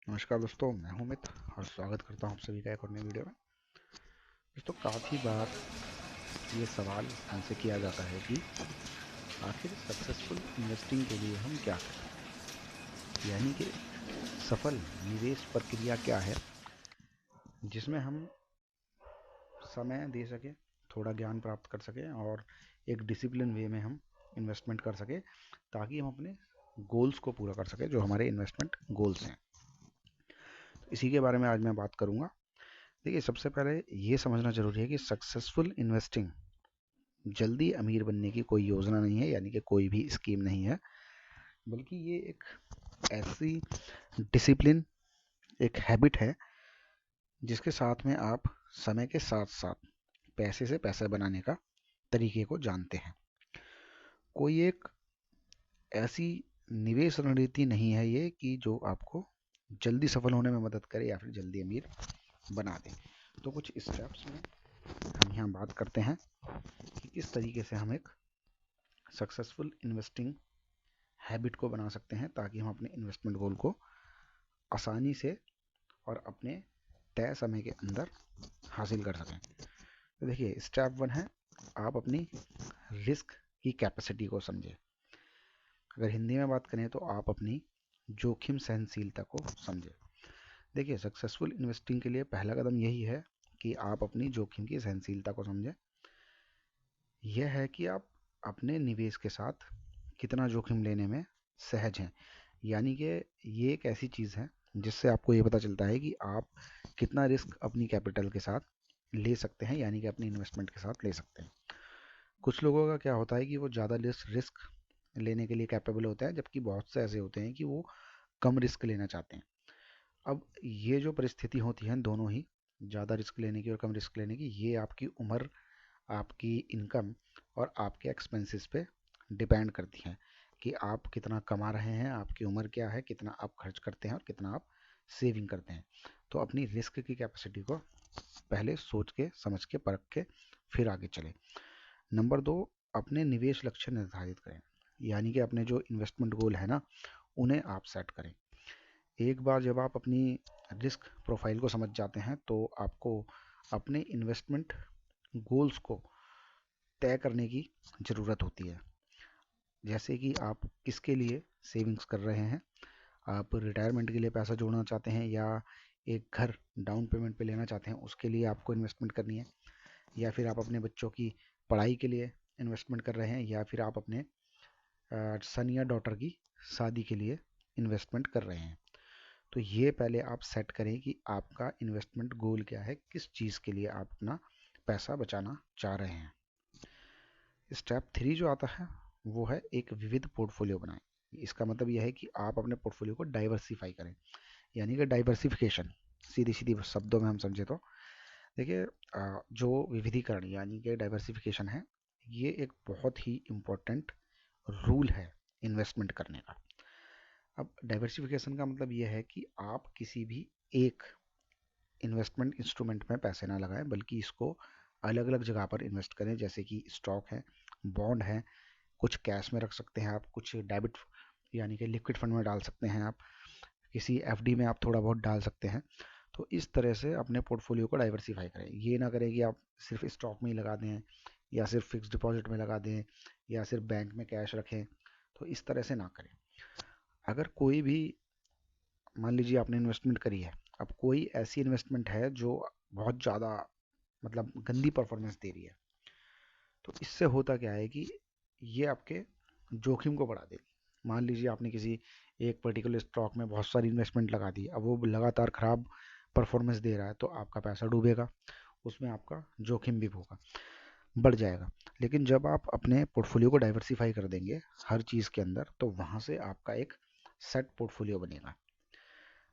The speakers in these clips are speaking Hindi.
नमस्कार दोस्तों, मैं हूं अमित और स्वागत करता हूं आप सभी का एक और नई वीडियो में। दोस्तों, काफ़ी बार ये सवाल हमसे किया जाता है कि आखिर सक्सेसफुल इन्वेस्टिंग के लिए हम क्या करें, यानी कि सफल निवेश प्रक्रिया क्या है जिसमें हम समय दे सकें, थोड़ा ज्ञान प्राप्त कर सकें और एक डिसिप्लिन वे में हम इन्वेस्टमेंट कर सकें ताकि हम अपने गोल्स को पूरा कर सकें जो हमारे इन्वेस्टमेंट गोल्स हैं। इसी के बारे में आज मैं बात करूंगा। देखिए, सबसे पहले ये समझना जरूरी है कि सक्सेसफुल इन्वेस्टिंग जल्दी अमीर बनने की कोई योजना नहीं है, यानी कि कोई भी स्कीम नहीं है, बल्कि ये एक ऐसी डिसिप्लिन, एक हैबिट है जिसके साथ में आप समय के साथ साथ पैसे से पैसा बनाने का तरीके को जानते हैं। कोई एक ऐसी निवेश रणनीति नहीं है ये कि जो आपको जल्दी सफल होने में मदद करे या फिर जल्दी अमीर बना दे। तो कुछ स्टेप्स में हम यहाँ बात करते हैं कि किस तरीके से हम एक सक्सेसफुल इन्वेस्टिंग हैबिट को बना सकते हैं ताकि हम अपने इन्वेस्टमेंट गोल को आसानी से और अपने तय समय के अंदर हासिल कर सकें। तो देखिए, स्टेप वन है, आप अपनी रिस्क की कैपेसिटी को समझें। अगर हिंदी में बात करें तो आप अपनी जोखिम सहनशीलता को समझें। देखिए, सक्सेसफुल इन्वेस्टिंग के लिए पहला कदम यही है कि आप अपनी जोखिम की सहनशीलता को समझें। यह है कि आप अपने निवेश के साथ कितना जोखिम लेने में सहज हैं, यानी कि ये एक ऐसी चीज़ है जिससे आपको ये पता चलता है कि आप कितना रिस्क अपनी कैपिटल के साथ ले सकते हैं, यानी कि अपनी इन्वेस्टमेंट के साथ ले सकते हैं। कुछ लोगों का क्या होता है कि वो ज़्यादा रिस्क लेने के लिए कैपेबल होते हैं, जबकि बहुत से ऐसे होते हैं कि वो कम रिस्क लेना चाहते हैं। अब ये जो परिस्थिति होती है दोनों ही, ज़्यादा रिस्क लेने की और कम रिस्क लेने की, ये आपकी उम्र, आपकी इनकम और आपके एक्सपेंसेस पे डिपेंड करती हैं कि आप कितना कमा रहे हैं, आपकी उम्र क्या है, कितना आप खर्च करते हैं और कितना आप सेविंग करते हैं। तो अपनी रिस्क की कैपेसिटी को पहले सोच के, समझ के, परख के फिर आगे चलें। नंबर दो, अपने निवेश लक्ष्य निर्धारित करें, यानी कि अपने जो इन्वेस्टमेंट गोल है ना, उन्हें आप सेट करें। एक बार जब आप अपनी रिस्क प्रोफाइल को समझ जाते हैं तो आपको अपने इन्वेस्टमेंट गोल्स को तय करने की ज़रूरत होती है। जैसे कि आप किसके लिए सेविंग्स कर रहे हैं, आप रिटायरमेंट के लिए पैसा जोड़ना चाहते हैं या एक घर डाउन पेमेंट पे लेना चाहते हैं, उसके लिए आपको इन्वेस्टमेंट करनी है, या फिर आप अपने बच्चों की पढ़ाई के लिए इन्वेस्टमेंट कर रहे हैं, या फिर आप अपने सन या डॉटर की शादी के लिए इन्वेस्टमेंट कर रहे हैं। तो ये पहले आप सेट करें कि आपका इन्वेस्टमेंट गोल क्या है, किस चीज़ के लिए आप अपना पैसा बचाना चाह रहे हैं। स्टेप थ्री जो आता है वो है एक विविध पोर्टफोलियो बनाएं। इसका मतलब यह है कि आप अपने पोर्टफोलियो को डाइवर्सिफाई करें, यानी कि डाइवर्सिफिकेशन, सीधी सीधी शब्दों में हम समझे तो। देखिए, जो विविधीकरण यानी कि डाइवर्सिफिकेशन है, ये एक बहुत ही इम्पोर्टेंट रूल है इन्वेस्टमेंट करने का। अब डाइवर्सिफिकेशन का मतलब ये है कि आप किसी भी एक इन्वेस्टमेंट इंस्ट्रूमेंट में पैसे ना लगाएं, बल्कि इसको अलग अलग जगह पर इन्वेस्ट करें, जैसे कि स्टॉक है, बॉन्ड है, कुछ कैश में रख सकते हैं आप, कुछ डेबिट यानी कि लिक्विड फंड में डाल सकते हैं आप, किसी एफडी में आप थोड़ा बहुत डाल सकते हैं। तो इस तरह से अपने पोर्टफोलियो को डाइवर्सिफाई करें। ये ना करें कि आप सिर्फ स्टॉक में ही लगा दें, या सिर्फ फिक्स डिपॉजिट में लगा दें, या सिर्फ बैंक में कैश रखें। तो इस तरह से ना करें। अगर कोई भी, मान लीजिए आपने इन्वेस्टमेंट करी है, अब कोई ऐसी इन्वेस्टमेंट है जो बहुत ज़्यादा मतलब गंदी परफॉर्मेंस दे रही है, तो इससे होता क्या है कि ये आपके जोखिम को बढ़ा देगी। मान लीजिए आपने किसी एक पर्टिकुलर स्टॉक में बहुत सारी इन्वेस्टमेंट लगा दी, अब वो लगातार खराब परफॉर्मेंस दे रहा है, तो आपका पैसा डूबेगा, उसमें आपका जोखिम भी होगा, बढ़ जाएगा। लेकिन जब आप अपने पोर्टफोलियो को डाइवर्सिफाई कर देंगे हर चीज़ के अंदर, तो वहाँ से आपका एक सेट पोर्टफोलियो बनेगा।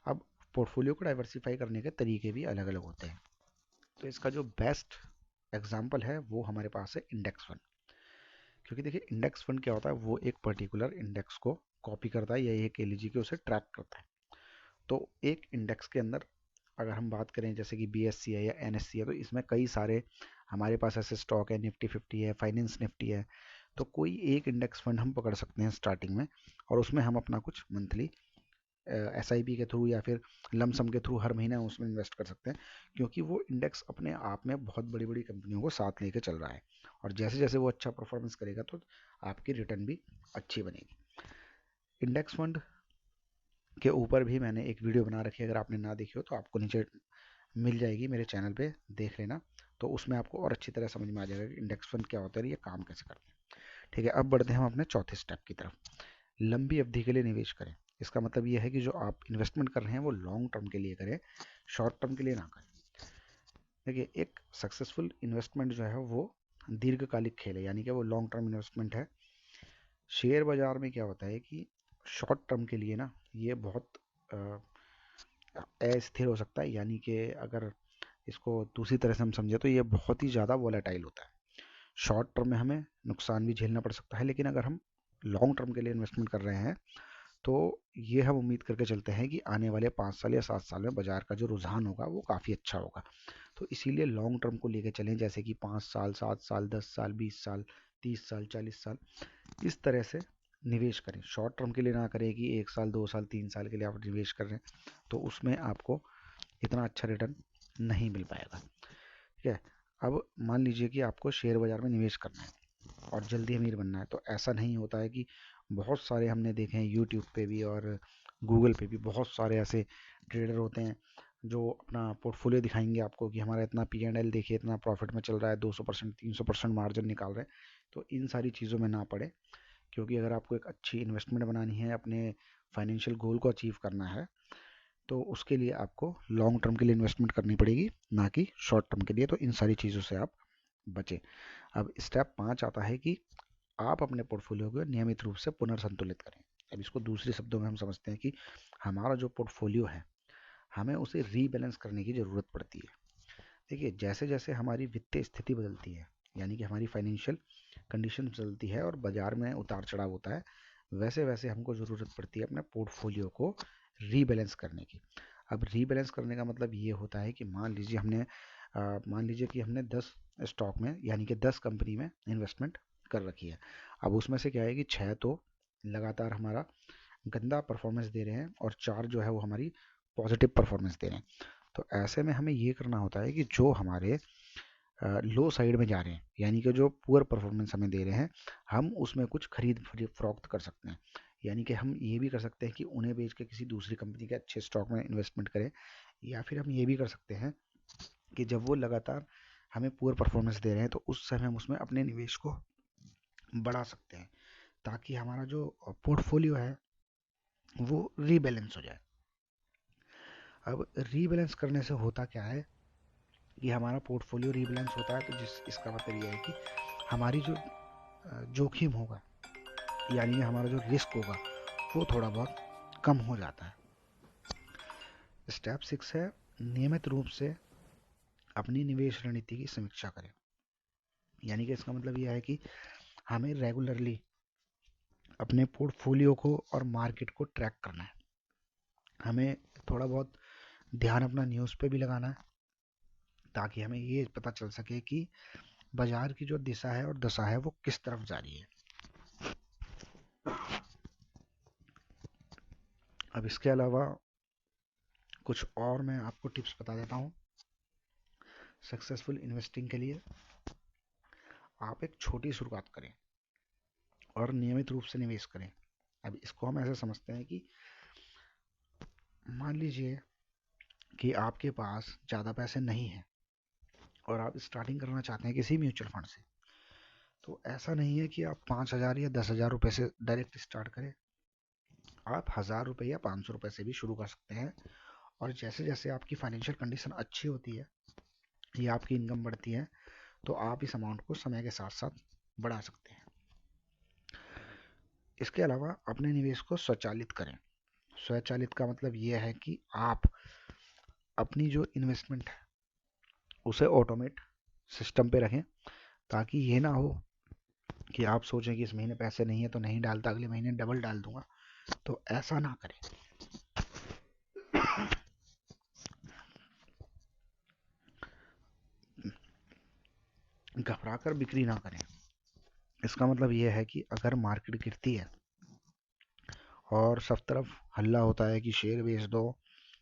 अब पोर्टफोलियो को डाइवर्सिफाई करने के तरीके भी अलग अलग होते हैं। तो इसका जो बेस्ट एग्जाम्पल है वो हमारे पास है इंडेक्स फंड। क्योंकि देखिए, इंडेक्स फंड क्या होता है, वो एक पर्टिकुलर इंडेक्स को कॉपी करता है, या ये कह लीजिए कि उसे ट्रैक करता है। तो एक इंडेक्स के अंदर अगर हम बात करें जैसे कि बीएससी है या एनएससी है, तो इसमें कई सारे हमारे पास ऐसे स्टॉक है, निफ्टी 50 है, फाइनेंस निफ्टी है। तो कोई एक इंडेक्स फंड हम पकड़ सकते हैं स्टार्टिंग में, और उसमें हम अपना कुछ मंथली SIP के थ्रू या फिर लमसम के थ्रू हर महीने उसमें इन्वेस्ट कर सकते हैं, क्योंकि वो इंडेक्स अपने आप में बहुत बड़ी बड़ी कंपनियों को साथ लेके चल रहा है, और जैसे जैसे वो अच्छा परफॉर्मेंस करेगा तो आपकी रिटर्न भी अच्छी बनेगी। इंडेक्स फंड के ऊपर भी मैंने एक वीडियो बना रखी है, अगर आपने ना देखी हो तो आपको नीचे मिल जाएगी, मेरे चैनल पे देख लेना, तो उसमें आपको और अच्छी तरह समझ में आ जाएगा कि इंडेक्स फंड क्या होता है और ये काम कैसे करते हैं। ठीक है, अब बढ़ते हैं हम अपने चौथे स्टेप की तरफ। लंबी अवधि के लिए निवेश करें। इसका मतलब ये है कि जो आप इन्वेस्टमेंट कर रहे हैं वो लॉन्ग टर्म के लिए करें, शॉर्ट टर्म के लिए ना करें। देखिए, एक सक्सेसफुल इन्वेस्टमेंट जो है वो दीर्घकालिक खेल है, यानी कि वो लॉन्ग टर्म इन्वेस्टमेंट है। शेयर बाजार में क्या होता है कि शॉर्ट टर्म के लिए ना ये बहुत अस्थिर हो सकता है, यानी कि अगर इसको दूसरी तरह से हम समझे तो ये बहुत ही ज़्यादा वॉलेटाइल होता है। शॉर्ट टर्म में हमें नुकसान भी झेलना पड़ सकता है, लेकिन अगर हम लॉन्ग टर्म के लिए इन्वेस्टमेंट कर रहे हैं तो ये हम उम्मीद करके चलते हैं कि आने वाले 5 साल या 7 साल में बाजार का जो रुझान होगा वो काफ़ी अच्छा होगा। तो इसीलिए लॉन्ग टर्म को लेकर चलें, जैसे कि 5 साल, 7 साल, 10 साल, 20 साल, 30 साल, 40 साल, इस तरह से निवेश करें। शॉर्ट टर्म के लिए ना करें कि 1 साल, 2 साल, 3 साल के लिए आप निवेश कर रहे हैं तो उसमें आपको इतना अच्छा रिटर्न नहीं मिल पाएगा। ठीक है, अब मान लीजिए कि आपको शेयर बाजार में निवेश करना है और जल्दी अमीर बनना है, तो ऐसा नहीं होता है कि बहुत सारे हमने देखे हैं यूट्यूब पे भी और गूगल पे भी, बहुत सारे ऐसे ट्रेडर होते हैं जो अपना पोर्टफोलियो दिखाएंगे आपको कि हमारा इतना P&L देखिए, इतना प्रॉफिट में चल रहा है, 200%, 300% मार्जिन निकाल रहे हैं। तो इन सारी चीज़ों में ना पड़े, क्योंकि अगर आपको एक अच्छी इन्वेस्टमेंट बनानी है, अपने फाइनेंशियल गोल को अचीव करना है, तो उसके लिए आपको लॉन्ग टर्म के लिए इन्वेस्टमेंट करनी पड़ेगी, ना कि शॉर्ट टर्म के लिए। तो इन सारी चीज़ों से आप बचें। अब स्टेप 5 आता है कि आप अपने पोर्टफोलियो को नियमित रूप से पुनर्संतुलित करें। अब इसको दूसरे शब्दों में हम समझते हैं कि हमारा जो पोर्टफोलियो है हमें उसे रीबैलेंस करने की ज़रूरत पड़ती है। देखिए, जैसे जैसे हमारी वित्तीय स्थिति बदलती है, यानी कि हमारी फाइनेंशियल कंडीशन बदलती है और बाजार में उतार चढ़ाव होता है, वैसे वैसे हमको ज़रूरत पड़ती है अपने पोर्टफोलियो को रीबैलेंस करने की। अब रीबैलेंस करने का मतलब ये होता है कि मान लीजिए कि हमने 10 स्टॉक में, यानी कि 10 कंपनी में इन्वेस्टमेंट कर रखी है। अब उसमें से क्या है कि 6 तो लगातार हमारा गंदा परफॉर्मेंस दे रहे हैं और 4 जो है वो हमारी पॉजिटिव परफॉर्मेंस दे रहे हैं। तो ऐसे में हमें ये करना होता है कि जो हमारे लो साइड में जा रहे हैं, यानी कि जो पुअर परफॉर्मेंस हमें दे रहे हैं, हम उसमें कुछ खरीद फरोख्त कर सकते हैं। यानी कि हम ये भी कर सकते हैं कि उन्हें बेच के किसी दूसरी कंपनी के अच्छे स्टॉक में इन्वेस्टमेंट करें, या फिर हम ये भी कर सकते हैं कि जब वो लगातार हमें पुअर परफॉर्मेंस दे रहे हैं तो उस समय हम उसमें अपने निवेश को बढ़ा सकते हैं, ताकि हमारा जो पोर्टफोलियो है वो रीबैलेंस हो जाए। अब रीबैलेंस करने से होता क्या है कि हमारा पोर्टफोलियो रीबैलेंस होता है, तो जिस इसका मतलब ये है कि हमारी जो जोखिम होगा, यानी हमारा जो रिस्क होगा, वो थोड़ा बहुत कम हो जाता है। स्टेप 6 है, नियमित रूप से अपनी निवेश रणनीति की समीक्षा करें। यानी कि इसका मतलब यह है कि हमें रेगुलरली अपने पोर्टफोलियो को और मार्केट को ट्रैक करना है। हमें थोड़ा बहुत ध्यान अपना न्यूज़ पे भी लगाना है, ताकि हमें ये पता चल सके कि बाजार की जो दिशा है और दशा है वो किस तरफ जा रही है। अब इसके अलावा कुछ और मैं आपको टिप्स बता देता हूँ सक्सेसफुल इन्वेस्टिंग के लिए। आप एक छोटी शुरुआत करें और नियमित रूप से निवेश करें। अब इसको हम ऐसे समझते हैं कि मान लीजिए कि आपके पास ज़्यादा पैसे नहीं हैं और आप स्टार्टिंग करना चाहते हैं किसी म्यूचुअल फंड से, तो ऐसा नहीं है कि आप 5,000 या 10,000 रुपये से डायरेक्ट स्टार्ट करें। आप 1,000 रुपये या 500 रुपये से भी शुरू कर सकते हैं, और जैसे जैसे आपकी फाइनेंशियल कंडीशन अच्छी होती है या आपकी इनकम बढ़ती है, तो आप इस अमाउंट को समय के साथ साथ बढ़ा सकते हैं। इसके अलावा अपने निवेश को स्वचालित करें। स्वचालित का मतलब ये है कि आप अपनी जो इन्वेस्टमेंट है उसे ऑटोमेट सिस्टम पे रखें, ताकि ये ना हो कि आप सोचें कि इस महीने पैसे नहीं है तो नहीं डालता, अगले महीने डबल डाल दूंगा। तो ऐसा ना करें। घबरा कर बिक्री ना करें। इसका मतलब ये है कि अगर मार्केट गिरती है और सब तरफ हल्ला होता है कि शेयर बेच दो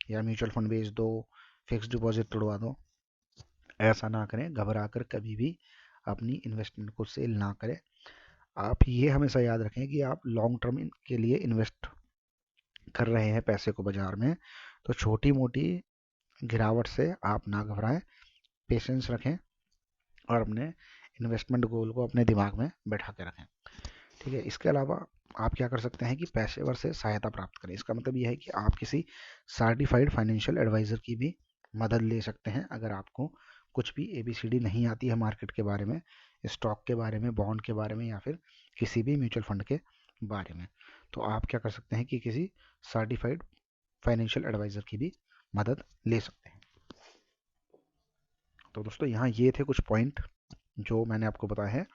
या म्यूचुअल फंड बेच दो, फिक्स्ड डिपॉजिट तोड़वा दो, ऐसा ना करें। घबरा कर कभी भी अपनी इन्वेस्टमेंट को सेल ना करें। आप ये हमेशा याद रखें कि आप लॉन्ग टर्म के लिए इन्वेस्ट कर रहे हैं पैसे को बाजार में, तो छोटी मोटी गिरावट से आप ना घबराएं, पेशेंस रखें और अपने इन्वेस्टमेंट गोल को अपने दिमाग में बैठा के रखें। ठीक है। इसके अलावा आप क्या कर सकते हैं कि पेशेवर से सहायता प्राप्त करें। इसका मतलब यह है कि आप किसी सर्टिफाइड फाइनेंशियल एडवाइजर की भी मदद ले सकते हैं अगर आपको कुछ भी ABCD नहीं आती है मार्केट के बारे में, स्टॉक के बारे में, बॉन्ड के बारे में या फिर किसी भी म्यूचुअल फंड के बारे में। तो आप क्या कर सकते हैं कि किसी सर्टिफाइड फाइनेंशियल एडवाइजर की भी मदद ले सकते हैं। तो दोस्तों यहाँ ये थे कुछ पॉइंट जो मैंने आपको बताया है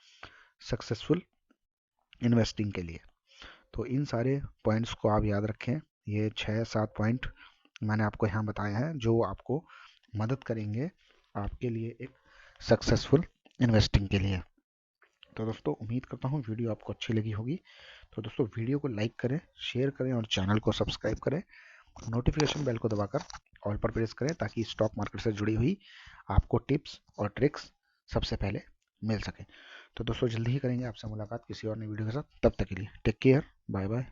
सक्सेसफुल इन्वेस्टिंग के लिए। तो इन सारे पॉइंट्स को आप याद रखें। ये 6-7 पॉइंट मैंने आपको यहाँ बताए हैं जो आपको मदद करेंगे आपके लिए एक सक्सेसफुल इन्वेस्टिंग के लिए। तो दोस्तों उम्मीद करता हूँ वीडियो आपको अच्छी लगी होगी। तो दोस्तों वीडियो को लाइक करें, शेयर करें और चैनल को सब्सक्राइब करें। नोटिफिकेशन बेल को दबाकर ऑल पर प्रेस करें ताकि स्टॉक मार्केट से जुड़ी हुई आपको टिप्स और ट्रिक्स सबसे पहले मिल सके। तो दोस्तों जल्दी ही करेंगे आपसे मुलाकात किसी और नई वीडियो के साथ। तब तक के लिए टेक केयर, बाय बाय।